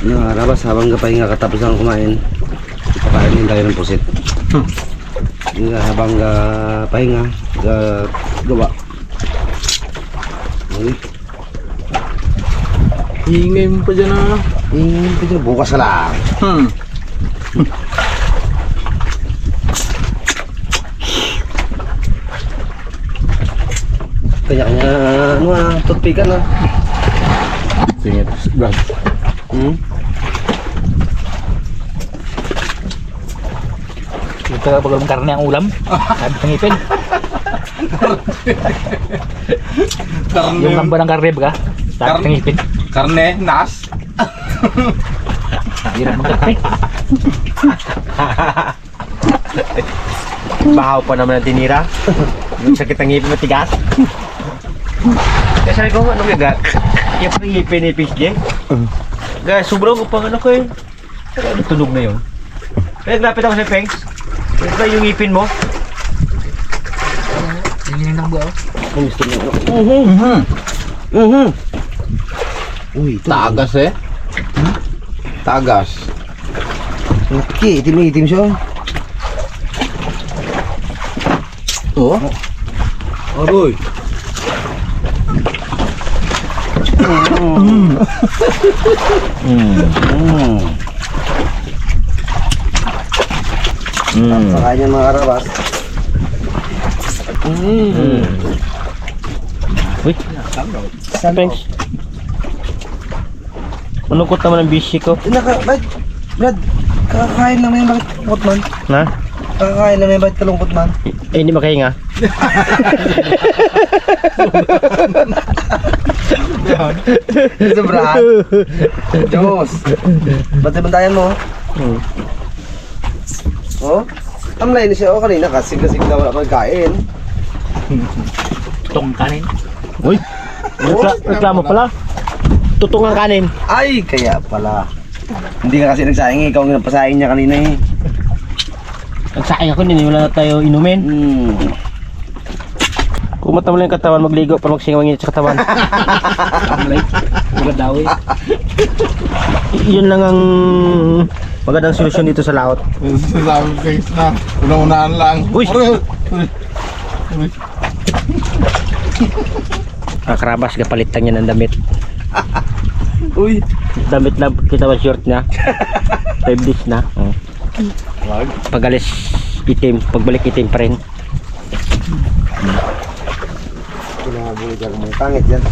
Narabas habang kapahinga katapos ang kumain. Ipakainin tayo ng pusit. Habang pahinga, gawa. Hingay mo pa dyan ah. Bukas ka lang. Kanya-kanya, toothpick na. Singit, Brad. Ito pag karne ang ulam. Sabi ng ipin. Yung lamba ng karne ba? Sabi ng ipin. Karne, nas. Hirap magkakay. Bahaw pa naman ang tinira. Yung sakit ang ngipin matigas. Kaya sabi ko, ano gaga? Yung pang ngipin ni PSG. Kaya sobrang ko pang ano ko eh. Ano tunog na yun? Kaya naglapit ako sa Pengs. Ano ba yung ngipin mo? Hindi na buo. Kung gusto mo. Uy, ito. Tagas eh. Tagas. Okay, itim na itim siya. Oh? Aroy. Pakain niya mga karabas. Uy, thanks. Malungkot naman ang busy ko. Brad, kakakain lang na yung bakit kalungkot man? Na? Kakakain lang na yung bakit kalungkot man? Eh, hindi makahinga. Ito Brad. Diyos. Ba't bantayan mo? Oh? Tamlay na siya ako kanina kasi na wala pagkain. Tong kanin. Uy, reklamo pala. Tutong ang kanin. Ay, kaya pala. Hindi ka kasi nagsayang ikaw ang napasahin niya kanina eh. Nagsayang ako, hindi wala na tayo inumin. Kumata mo lang yung katawan, magligo para magsingawangin sa katawan. Magadawi. Yun lang ang magandang solusyon dito sa laot. Sasabi ko guys na. Una-unaan lang. Uy! Kakarabas, kapalitan niya ng damit. Uy. Damit na, kita ba short niya? 5 days na. Oh. Pagalis itim, pagbalik itim pa rin. Kinabuhi ka kung pangit yan.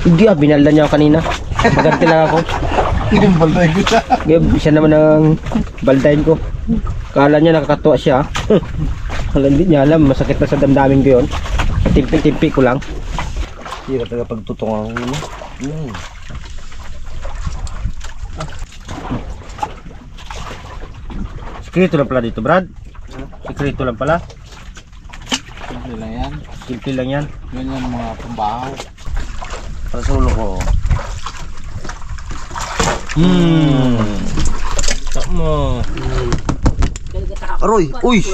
Hindi ah, binalda niya ako kanina. Maganti lang ako. Yung balday ko siya. Siya naman ang baldahin ko. Kala niya nakakatuwa siya. Hindi niya alam, masakit na sa damdamin ko yun. Timpi-timpi ko lang. Hindi ka talaga pagtutungan mo. Sikreto lang pala dito, Brad. Sikreto lang pala. Simple lang yan. Simple lang yan. Ganyan mga pambahaw. Para sa ulo ko. Tak mo. Aroy! Uy!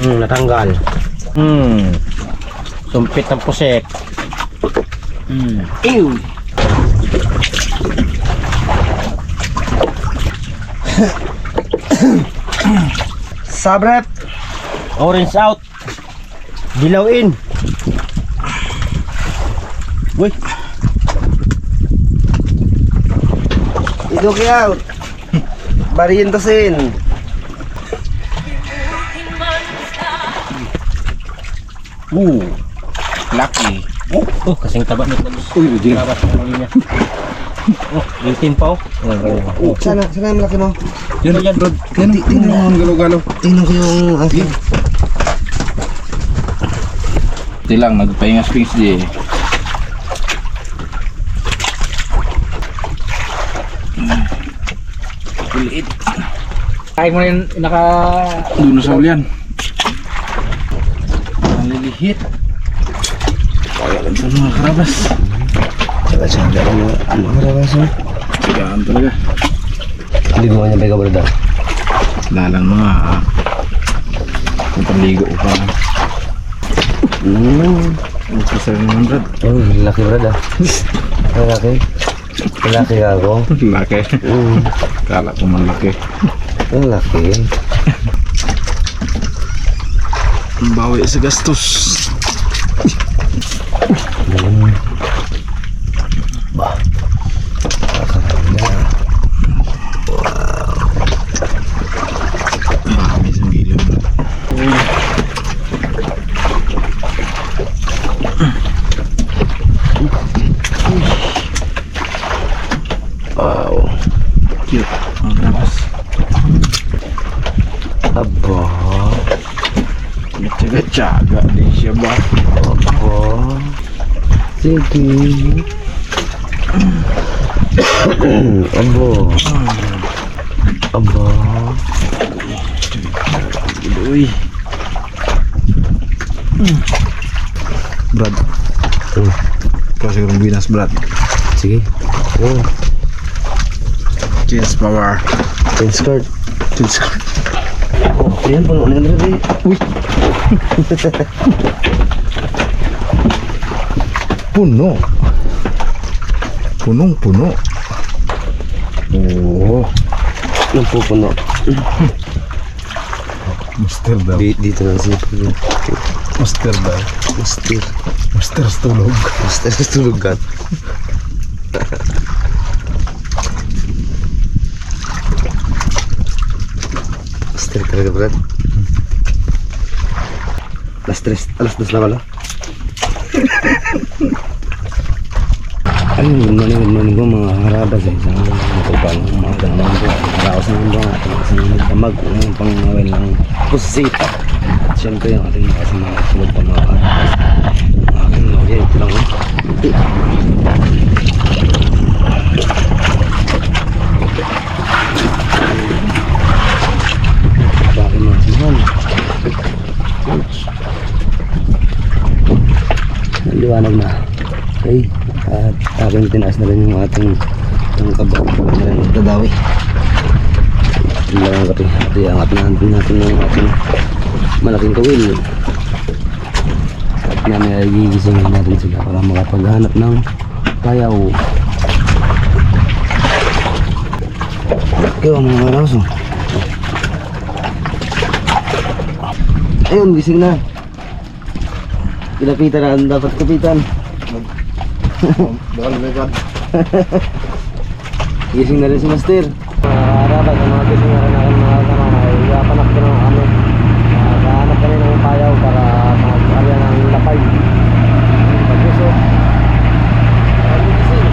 Natanggal. Sumpit ng puset. Ew! Sabrep! Orange out. Dilaw in. Uy. Idoki out! Barientasin! Lucky. Oh, kasing taba nito. Uy, hindi. Karabas ang huli niya. Oh, itim pa oh. Sana yung malaki mo. Yan, Brad. Yan, tingnan mo ang galaw-galaw. Tingnan ko yung aking. Ito lang, nagpahinga springs di eh. Kulit. Kain mo na yung naka... Doon sa ulian. Ang lilihit. Kaya lang sa mga karabas. Saga lang mga karabas mo. Sigaan talaga. Hindi mo nga niya brother. Lalang mga kung panligo pa. Isa naman, Brad. Oh, laki brad ah. Laki. Laki ako. Laki. Kala ko man laki. Laki. Bawi sa gastos. Dami sa gilid. Wow. Cute. Ang lakas. Aba. Tsaga-tsaga din siya ba? Aba. Sige. Aba. Aba. Uy. Brad. Ikaw siguro binas, Brad. Sige. Oh, Cheers power. pin skirt. Cheers. Oh, yan puno na yan rin. Uy. Puno. Punong-puno. Oo. Napupuno. Master daw. Dito lang siya. Master daw. Master. Master sa tulog. Master sa tulugan. Master talaga brad. Alas 2 na pala. Good morning po mga harabas eh. Sa matupang umaga naman po. Raos naman po ang ating isang magdamag kung pangawin ng pusita. At syempre yung ating mga kasama sulog pa mga harabas. Ang aking lawya, ito lang oh. Bakit mga sinuhan? Liwanag na. Okay. At aking tinaas na rin yung ating kabak na rin magdadawi. Yung lang ang kape. At iangat natin yung ating malaking kawil. At namin ay gigisingin natin sila para makapaghanap ng payaw. Kaya mga karaso. Ayun, gising na. Kilapitan na ang dapat kapitan. Bakal may God. Gising na rin si Master. Harapan ang mga gising na rin natin mga kasama. Iyapanap ko na kami. Kahanap kami ng payaw para mag-alya ng lapay. Pag-gusto. Gising.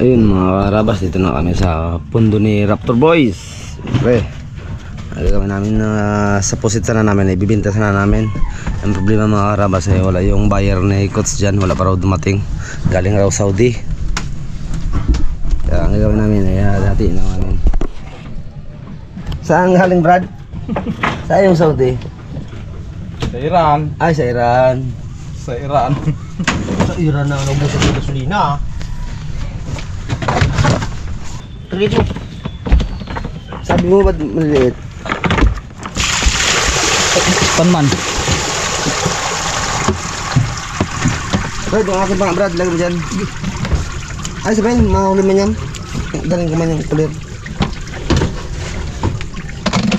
Ayun mga karabas, dito na kami sa pundo ni Raptor Boys. Siyempre, gagawin namin na sa pusit sana namin, ibibinta sana namin. Ang problema mga karabas ay wala yung buyer ni Coach dyan, wala pa raw dumating. Galing raw Saudi. Kaya ang gagawin namin ay hatiin na namin. Saan galing Brad? Saan yung Saudi? Sa Iran. Ay sa Iran. Sa Iran. Sa Iran na naubos ang gasolina. Trito. Sabi mo ba't maliliit? Panman. Brad, yung akin pa Brad, lagay mo dyan. Ay sabihin, mahuli mo yan. Daling ko man yung kulit.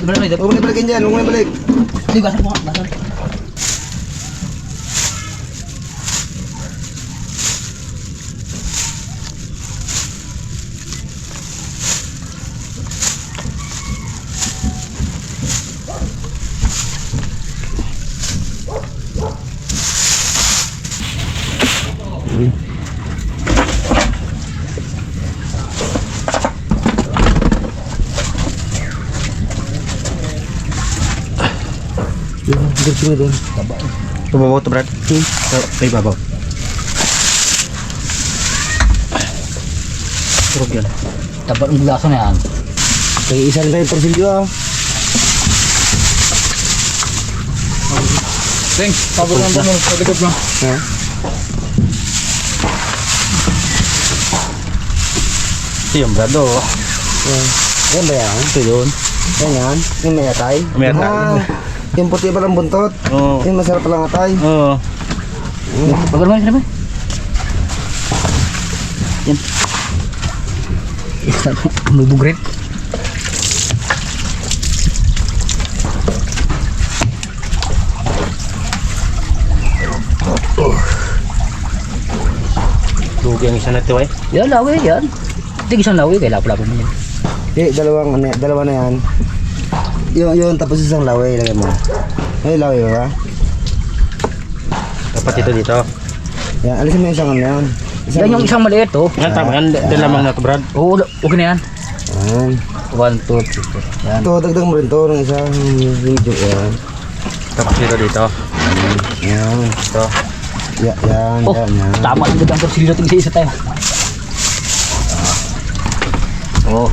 Huwag Huwag mo na balikin dyan, huwag mo na balik. Hindi, basal po nga, basal. Gusto mo doon. Tumabaw to Brad. Sa ibabaw. Turog yan. Tapat ang bulaso na yan. Kaya isang tayo porsilyo ah. Thanks. Pabor ng tanong. Sa likod mo. Ha? Ito yung Brad oh. Yan ba yan? Ito yun. Yan yan? Yung may atay? May atay. Ah, yung puti palang buntot. Oo. Yung masarap palang atay. Oo. Bagal mo sinabi. Yan. Mubugrit. Lugi ang isa na ito eh. Yan, lawi yan. Hindi isang lawi, kaya lapo-lapo mo yan. Dalawa na yan. Yung tapos isang laway ilagay mo. May laway ba? Dapat ito dito. Yan, alisin mo yung isang ano yan. Yan yung isang maliit, oh. Yan tama yan. Yan lamang na to Brad. Oo, okay na yan. Yan. 1, 2, 3, 4. Yan. Ito, dagdag mo rin to ng isang video. Yan. Tapos ito dito. Yan. Ito. Yan, Oh, yan. tama ang gandang porsilyo tingin isa tayo. Oh.